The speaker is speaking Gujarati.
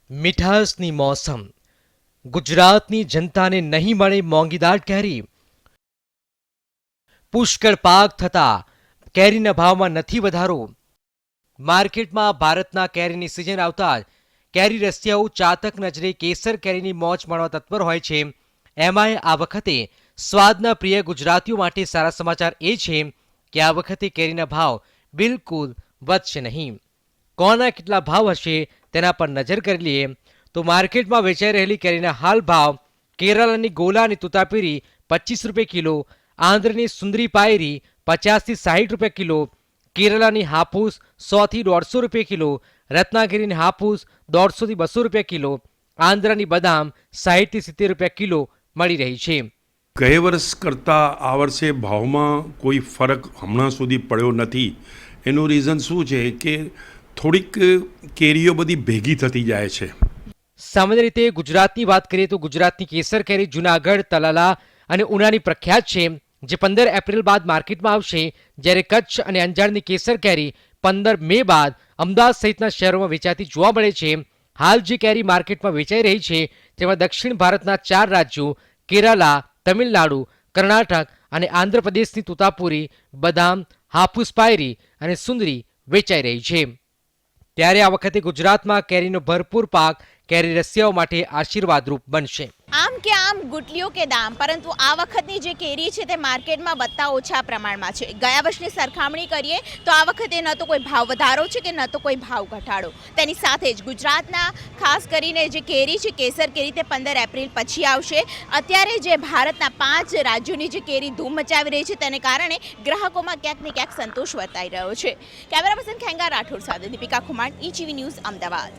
મીઠાસની મોસમ, ગુજરાતની જનતાને નહીં મળે મોંઘીદાટ કેરી. પુષ્કળ પાક થતા કેરીના ભાવમાં નથી વધારો. માર્કેટમાં ભારતના કેરીની સિઝન આવતા જ કેરી રસિયાઓ ચાતક નજરે કેસર કેરીની મોજ માણવા તત્પર હોય છે. એમાંય આ વખતે સ્વાદના પ્રિય ગુજરાતીઓ માટે સારા સમાચાર એ છે કે આ વખતે કેરીના ભાવ બિલકુલ વધશે નહીં. કોના કેટલા ભાવ હશે તેના પર નજર કરી લઈએ તો માર્કેટમાં વેચાઈ રહેલી કેરીના હાલ ભાવ: કેરાલાની ગોલા અને તુતાપીરી 25 રૂપિયા કિલો, આંધ્રની સુંદરી પાયરી 50 થી 60 રૂપિયા કિલો, કેરાલાની હાપૂસ 100 થી 150 રૂપિયા કિલો, રત્નાગીરીની હાપૂસ 150 થી 200 રૂપિયા કિલો, આંધ્રાની બદામ 60 થી 70 રૂપિયા કિલો મળી રહી છે. ગયા વર્ષ કરતાં આ વર્ષે ભાવમાં કોઈ ફરક હમણાં સુધી પડ્યો નથી. એનું રીઝન શું છે કે થોડીક કેરીઓ બધી ભેગી થતી જાય છે. સામાન્ય રીતે ગુજરાતની વાત કરીએ તો ગુજરાતની કેસર કેરી જુનાગઢ, તલાલા અને ઉનાની પ્રખ્યાત છે, જે 15 એપ્રિલ બાદ માર્કેટમાં આવશે. જ્યારે કચ્છ અને અંજારની કેસર કેરી 15 મે બાદ અમદાવાદ સહિતના શહેરોમાં વેચાતી જોવા મળે છે. હાલ જે કેરી માર્કેટમાં વેચાઈ રહી છે તેમાં દક્ષિણ ભારતના 4 રાજ્યો કેરાલા, તમિલનાડુ, કર્ણાટક અને આંધ્રપ્રદેશની તુતાપુરી, બદામ, હાપુસ પાયરી અને સુંદરી વેચાઈ રહી છે. ત્યારે આ વખતે ગુજરાતમાં કેરીનો ભરપૂર પાક કેરી રસિયાઓ માટે આશીર્વાદરૂપ બનશે. આમ કે આમ ગુટલીઓ કે દામ, પરંતુ આ વખતની જે કેરી છે તે માર્કેટમાં વધતા ઓછા પ્રમાણમાં છે. ગયા વર્ષની સરખામણી કરીએ તો આ વખતે ન તો કોઈ ભાવ વધારો છે કે ન તો કોઈ ભાવ ઘટાડો. તેની સાથે જ ગુજરાતના ખાસ કરીને જે કેરી છે કેસર કેરી તે 15 એપ્રિલ પછી આવશે. અત્યારે જે ભારતના 5 રાજ્યોની જે કેરી ધૂમ મચાવી રહી છે તેને કારણે ગ્રાહકોમાં ક્યાંક ને ક્યાંક સંતોષ વર્તાઈ રહ્યો છે. કેમેરા પર્સન ખેંગા રાઠોડ સાથે દીપિકા ખુમાણ, ETV ન્યૂઝ, અમદાવાદ.